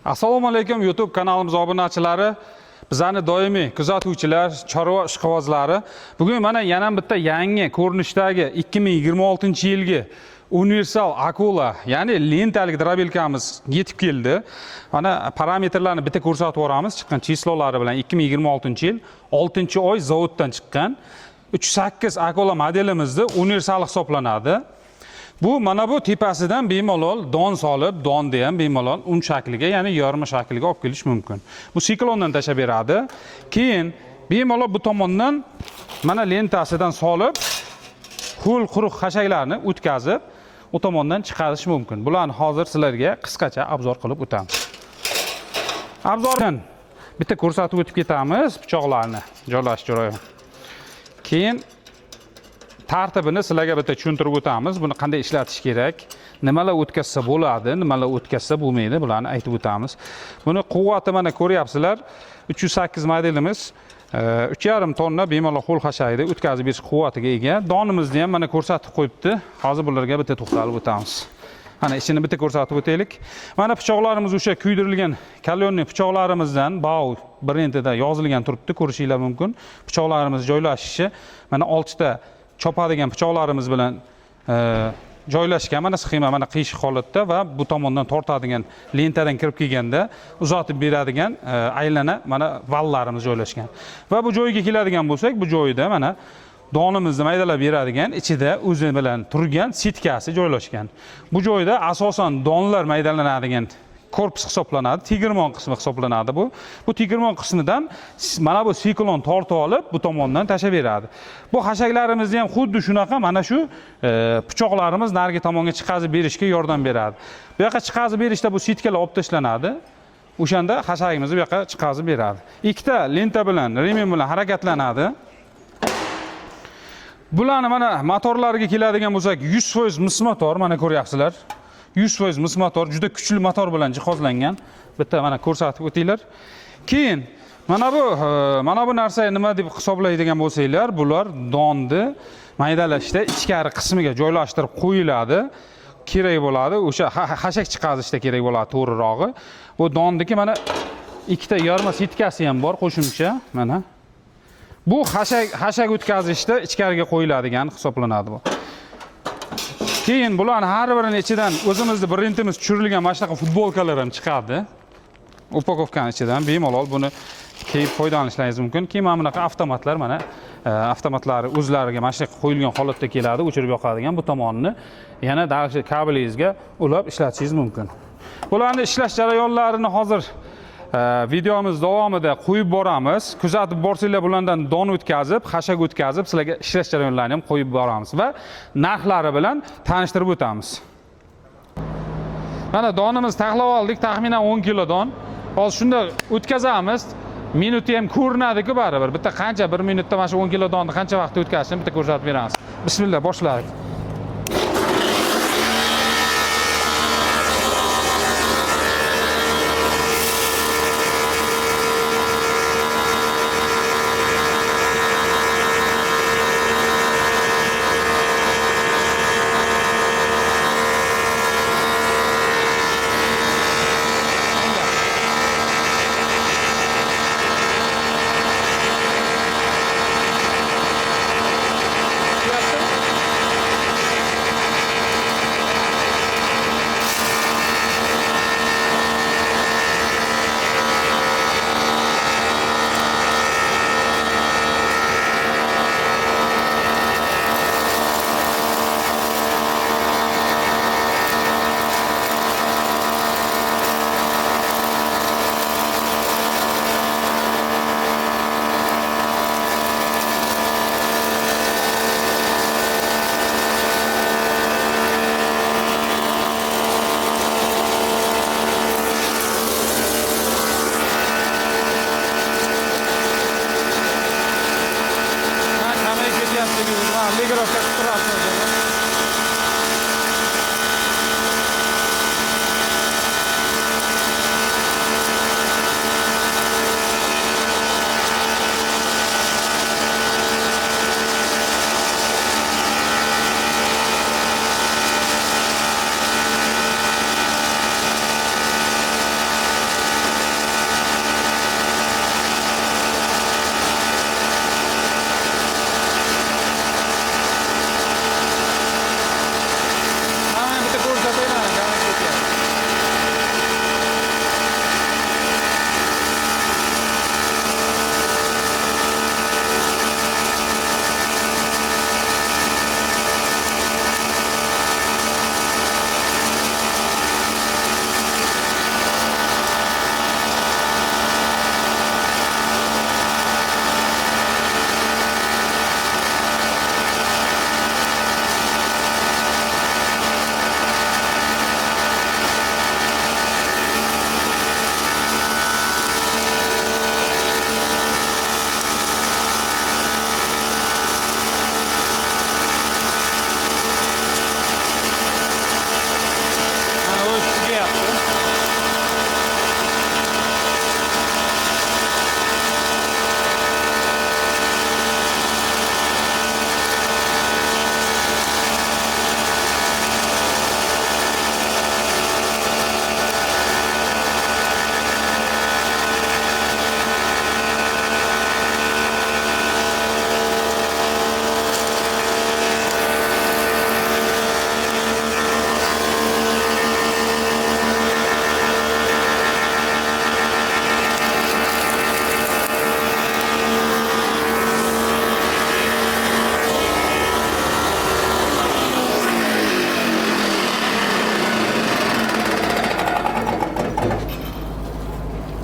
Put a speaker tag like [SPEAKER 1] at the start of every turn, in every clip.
[SPEAKER 1] Assalomu alaykum YouTube kanalimiz obunachilari. Bizani doimiy kuzatuvchilar, chorva ishqibozlari. Bugun mana yana bitta yangi ko'rinishdagi 2026-yilgi universal Akula, ya'ni lentalik drabelkamiz yetib keldi. Mana parametrlarni bitta ko'rsatib o'ramiz. Chiqqan chislolari bilan 2026-yil 6-oy zavoddan chiqqan 38 Akula modelimizda universal hisoblanadi. Bu mana bu tepasidan bemalol don solib, donni ham bemalol un shakliga, ya'ni yorma shakliga olib kelish mumkin. Bu siklondan tashab beradi. Keyin bemalol bu tomondan mana lentasidan solib, ho'l quruq xashaklarni o'tkazib, u tomondan chiqarish mumkin. Bularni hozir sizlarga qisqacha obzor qilib o'tamiz. Obzordan bitta ko'rsatib o'tib ketamiz pichoqlarni joylashish joyi. Keyin tartibini sizlarga bitta tushuntirib o'tamiz. Buni qanday ishlatish kerak, nimalar o'tkazsa bo'ladi, nimalar o'tkazsa bo'lmaydi, bularni aytib o'tamiz. Buni quvvati mana ko'ryapsizlar, 308 modelimiz 3,5 tonna bemalol ho'l xashakda o'tkazib berish quvvatiga ega. Donimizni ham mana ko'rsatib qo'yibdi. Hozir bularga bitta to'xtalib o'tamiz. Mana ishini bitta ko'rsatib o'taylik. Mana pichoqlarimiz o'sha kuydirilgan kalyonli pichoqlarimizdan BAU brendida yozilgan turibdi, ko'rishingiz mumkin. Pichoqlarimiz joylashishi mana 6 ta chopadigan pichoqlarimiz bilan joylashgan. Mana sxema mana qiyshiq holatda va bu tomondan tortadigan lentadan kirib kelganda uzatib beradigan aylana mana vallarimiz joylashgan. Va bu joyiga keladigan bo'lsak, bu joyida mana donimizni maydalab beradigan ichida o'zi bilan turgan sitkasi joylashgan. Bu joyda asosan donlar maydalanadigan korpus hisoblanadi, tegirmon qismi hisoblanadi bu. Bu tegirmon qismidan mana bu siklon tortib olib, bu tomondan tashab beradi. Bu xashaklarimizni ham xuddi shunaqa mana shu pichoqlarimiz narigi tomonga chiqazib berishga yordam beradi. Bu yoqqa chiqazib berishda bu sitkalar olib tashlanadi. O'shanda xashagimizni bu yoqqa chiqazib beradi. Ikkita lenta bilan, remen bilan harakatlanadi. Bularni mana motorlariga keladigan bo'lsak, 100% mis motor mana ko'ryapsizlar. 100% mis motor, juda kuchli motor bilan jihozlangan. Bitta mana ko'rsatib o'tinglar. Keyin mana bu narsa nima deb hisoblaydigan bo'lsanglar, bular donni maydalashda ichkari qismiga joylashtirib qo'yiladi. Kerak bo'ladi, o'sha xashak chiqazishda kerak bo'ladi to'g'rirog'i. Bu donniki mana ikkita yorma sitkasi ham bor qo'shimcha, mana. Bu xashak o'tkazishda ichkariga qo'yiladigan hisoblanadi bu. Keyin bularni har birining ichidan o'zimizni brendimiz tushirilgan mana shunaqa futbolkalar ham chiqadi. Upakovkaning ichidan bemalol buni kiyib foydalanishingiz mumkin. Keyin mana bunaqa avtomatlar, mana avtomatlari o'zlariga mana shunaqa qo'yilgan holatda keladi, o'chirib yoqadigan. Bu tomonni yana dalshi kablingizga ulab ishlatishingiz mumkin. Bularning ishlash jarayonlarini hozir videomiz davomida qo'yib boramiz. Kuzatib borsanglar bulardan don o'tkazib, xashak o'tkazib, sizlarga ishlash jarayonlarini ham qo'yib boramiz va narxlari bilan tanishtirib o'tamiz. Mana donimiz taxlab oldik, taxminan 10 kilo don. Hozir shunda o'tkazamiz. Minuti ham ko'rinadi-ku baribir. Bitta qancha 1 minutda mana shu 10 kilo donni qancha vaqtda o'tkazishni bitta ko'rsatib beramiz. Bismillah, boshlaylik.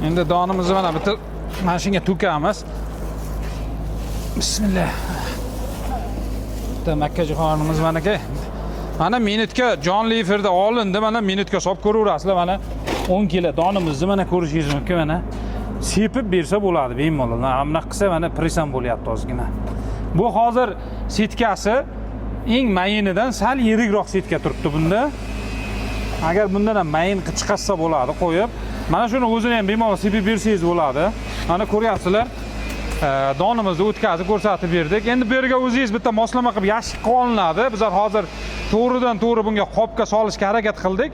[SPEAKER 1] Endi donimizni mana bitta mana shunga to'kamiz. Bismillah. Bitta makkajo'xonimiz mana aka. Mana minutga jonli efirda olindi, mana minutga hisob ko'raverasizlar. Mana 10 kilo donimizni mana ko'rishingiz mumkin mana. Sepib bersa bo'ladi bemalol. Mana qilsa mana presam bo'lyapti ozgina. Bu hozir setkasi eng mayinidan sal yirikroq setka turibdi bunda. Agar bundan ham mayin chiqarsa bo'ladi qo'yib. Mana shuni o'zini ham bemalol sepib bersangiz bo'ladi. Mana ko'ryapsizlar. Donimizni o'tkazib ko'rsatib berdik. Endi bu yerga o'zingiz bitta moslama qilib yashikqa olinadi. Bizlar hozir to'g'ridan to'g'ri bunga qopga solishga harakat qildik.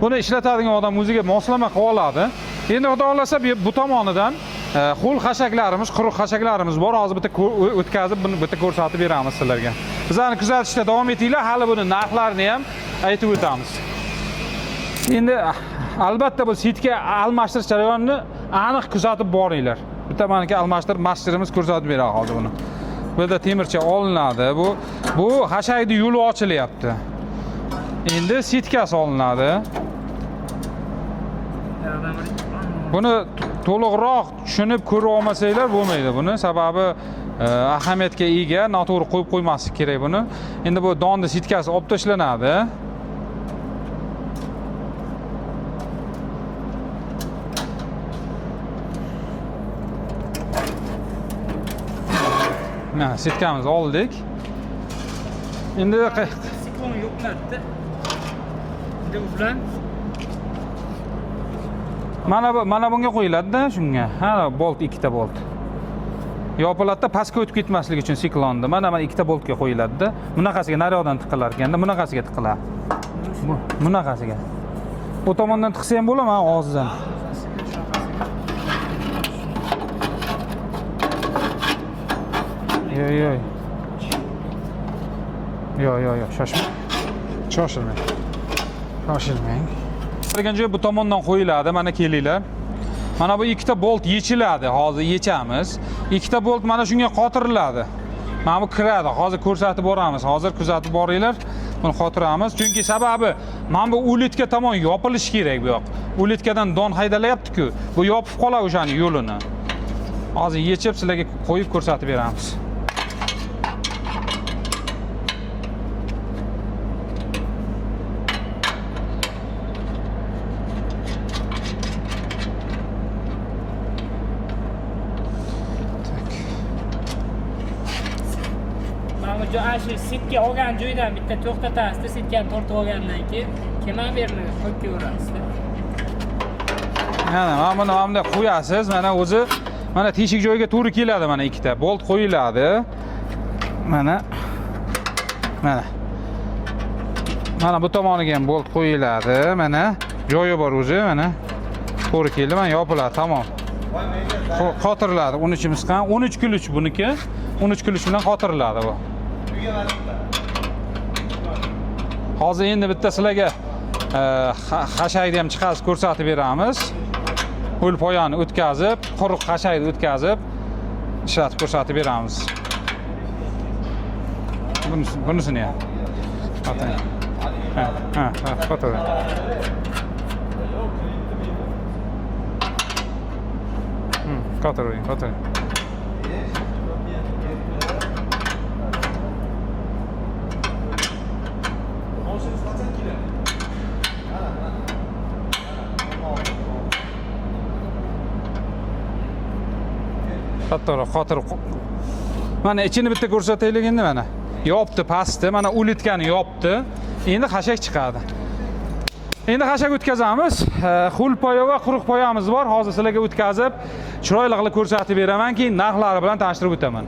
[SPEAKER 1] Buni ishlatadigan odam o'ziga moslama qilib oladi. Endi xudo xolasa bu tomonidan ho'l xashaklarimiz, quruq xashaklarimiz bor. Hozir bitta o'tkazib buni bitta ko'rsatib beramiz sizlarga. Bizlarni kuzatishda davom etinglar. Hali buni narxlarini ham aytib o'tamiz. Endi albatta bu setka almashtirish jarayonini aniq kuzatib boringlar. Bitta meniki almashtirib mastirimiz ko'rsatib beradi hozir buni. Bu yerda temircha olinadi. Bu xashakning yo'li ochilyapti. Endi setkasi olinadi. Buni to'liqroq tushunib ko'rib olmasanglar bo'lmaydi buni. Sababi ahamiyatga ega, noto'g'ri qo'yib qo'ymaslik kerak buni. Endi bu donni setkasi olib tashlanadi. Mana setkamizni oldik. Endi
[SPEAKER 2] siklon yo'qlatdi. Endi u bilan
[SPEAKER 1] mana bunga qo'yiladi-da shunga. Ha, bolt, ikkita bolt. Yopiladi-da, pastga o'tib ketmasligi uchun siklonni. Mana ikkita boltga qo'yiladi-da. Bunaqasiga naryoqdan tiqilar ekanda, bunaqasiga tiqiladi. Bunaqasiga. Bu tomondan tiqsa ham bo'ladimi, og'zidan? Yo'q. Shoshilmang. Qilgan joy bu tomondan qo'yiladi. Mana kelinglar. Mana bu ikkita bolt yechiladi. Hozir yechamiz. Ikkita bolt mana shunga qotiriladi. Mana bu kiradi. Hozir ko'rsatib boramiz. Hozir kuzatib boringlar. Buni qotiramiz. Chunki sababi mana bu ulitka tomon yopilishi kerak bu yoq. Ulitkadan don haydalayapti-ku. Bu yopib qoladi o'shaning yo'lini. Hozir yechib sizlarga qo'yib ko'rsatib beramiz.
[SPEAKER 2] shu setka olgan joydan bitta to'xtatasizda, setkani tortib olgandan keyin kemaverni qo'yib ko'rasizda.
[SPEAKER 1] Mana bunday qo'yasiz. Mana o'zi mana teshik joyiga to'g'ri keladi. Mana ikkita bolt qo'yiladi. Mana bu tomoniga ham bolt qo'yiladi. Mana joyi bor o'zi. Mana to'g'ri keldi. Mana yopiladi. Tamom. Qotiriladi. 13imiz qan 13 kuluch buniki. 13 kuluch bilan qotiriladi bu. Hozir endi bitta sizlarga xashakni ham chiqarib ko'rsatib beramiz. Ho'l poyani o'tkazib, quruq xashakni o'tkazib, ishlatib ko'rsatib beramiz. Bunisini ham. Foto. Foto. Qotir. Mana ichini bitta ko'rsataylik endi mana. Yopdi pastni, mana ulitkani yopdi. Endi xashak chiqadi. Endi xashak o'tkazamiz. Ho'l poya va quruq poyamiz bor. Hozir sizlarga o'tkazib, chiroyli qilib ko'rsatib beraman, keyin narxlari bilan tanishtirib o'taman.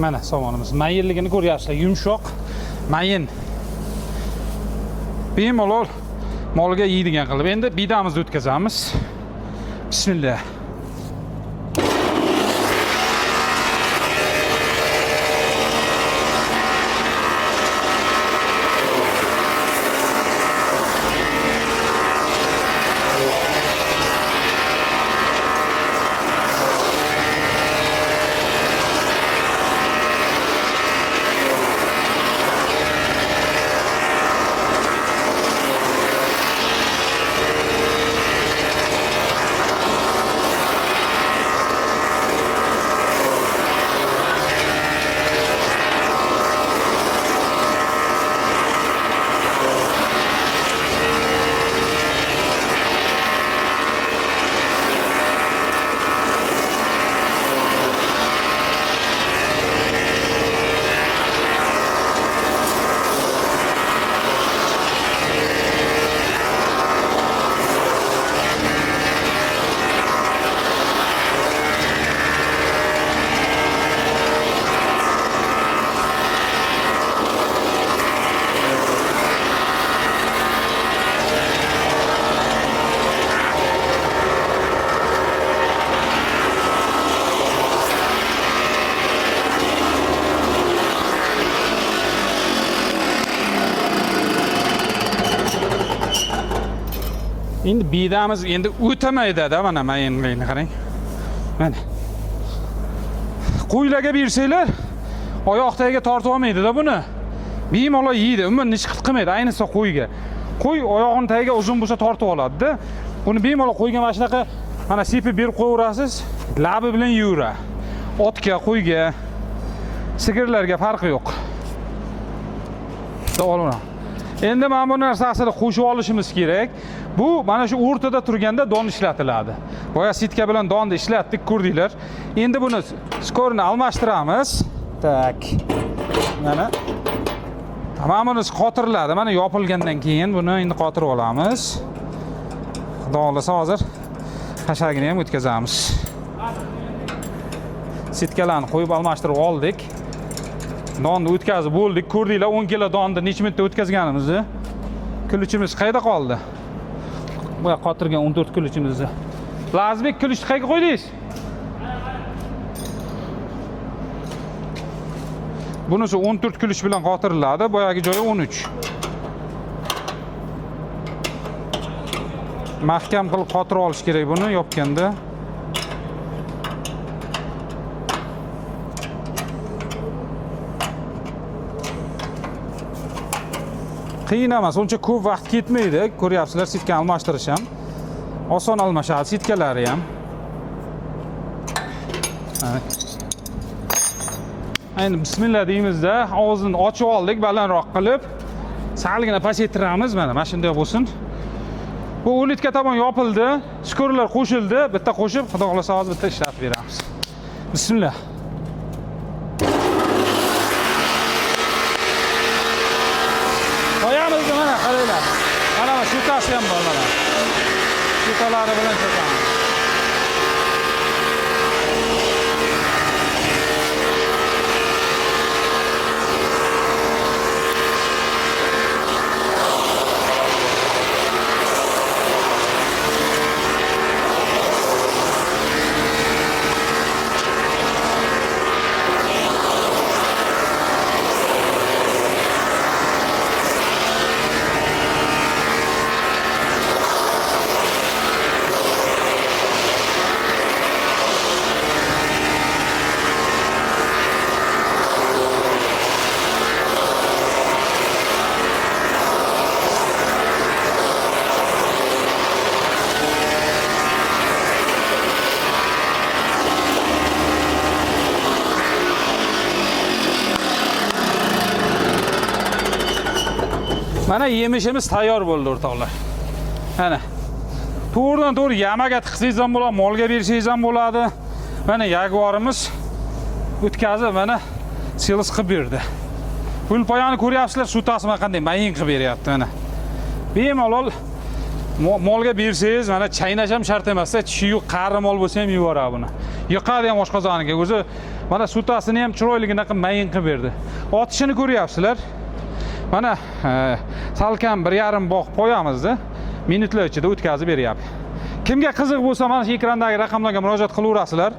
[SPEAKER 1] Mana somonimiz. Mayinligini ko'ryapsizlar, yumshoq, mayin. Bemalol molga yeydigan qilib. Endi bidamizni o'tkazamiz. Bismillah. Endi bidamiz endi o'tamaydi-da, mana mayinligini qarang. Mana. Qo'ylarga bersanglar, oyoq tagiga tortib olmaydi-da buni. Bemalol yeydi, umuman hech qilmaydi, ayniqsa qo'yga. Qo'y oyog'ini tagiga uzun bo'lsa tortib oladi-da. Buni bemalol qo'yga mana shunaqa mana sepib berib qo'yaverasiz, labi bilan yeyveradi. Otga, qo'yga, sigirlarga farqi yo'q. To'g'ri. Endi mana bu narsasini qo'shib olishimiz kerak. Bu mana shu o'rtada turganda don ishlatiladi. Boya sitka bilan donni ishlatdik, ko'rdinglar. Endi buni skorini almashtiramiz. Tak. Mana hammamiz qotiriladi. Mana yopilgandan keyin buni endi qotirib olamiz. Xudo xolasa hozir hashagini ham o'tkazamiz. Sitkalarni qo'yib almashtirib oldik. Donni o'tkazib bo'ldik. Ko'rdinglar 10 kilo donni necha minutda o'tkazganimizni. Kuluchimiz qayerda qoldi? Bu yoqqa qotirgan 14 kuluchimizni. Lazbek kuluchni qayerga qo'ydingiz? Bunisi 14 kuluch bilan qotiriladi, boyagi joyi 13. Mahkam qilib qotirib olish kerak buni yopganda. Qiyin emas, uncha ko'p vaqt ketmaydi. Ko'ryapsizlar, sitkani almashtirish ham oson almashadi, sitkalari ham. Endi bismillah deymizda, og'zini ochib oldik, balandroq qilib, salgina pasaytiramiz, mana shunday bo'lsin. Bu ulitka tomon yopildi, skorlar qo'shildi, bitta qo'shib, xudo xolasa hozir bitta ishlatib beramiz. Bismillah. Qo'yamiz mana, qaranglar. Mana shutasi ham bor mana. Shutalari bilan chekamiz. Mana yemishimiz tayyor bo'ldi o'rtoqlar. Mana to'g'ridan-to'g'ri yamaga tiqsangiz ham bo'ladi, molga bersangiz ham bo'ladi. Mana yaguarimiz o'tkazib mana selis qilib berdi. Pulpoyani ko'ryapsizlar, sutasi mana qanday mayin qilib beryapti mana. Bemalol molga bersangiz, mana chaynash ham shart emas, chiyu qari mol bo'lsa ham yuboradi buni. Yiqadi ham oshqozoniga. O'zi Mana sutasini ham chiroyligina qilib mayin qilib berdi. Otishini ko'ryapsizlar. Mana salkam 1,5 bog' qo'yamiz-da. Minutlar ichida o'tkazib beryapti. Kimga qiziq bo'lsa, mana shu ekrandagi raqamlarga murojaat qilaverasizlar.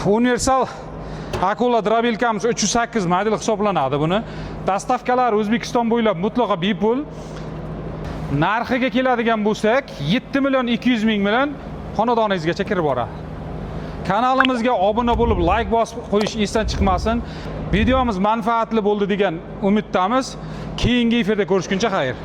[SPEAKER 1] Universal Akula Drabilkamiz 308 model hisoblanadi buni. Dastavkalar O'zbekiston bo'ylab mutlaqo bepul. Narxiga keladigan bo'lsak, 7.200.000 bilan xonadoningizgacha kirib boradi. Kanalimizga obuna bo'lib, like bosib qo'yish esdan chiqmasin. Videomiz manfaatli bo'ldi degan umiddamiz. Keyingi efirda ko'rishguncha xayr.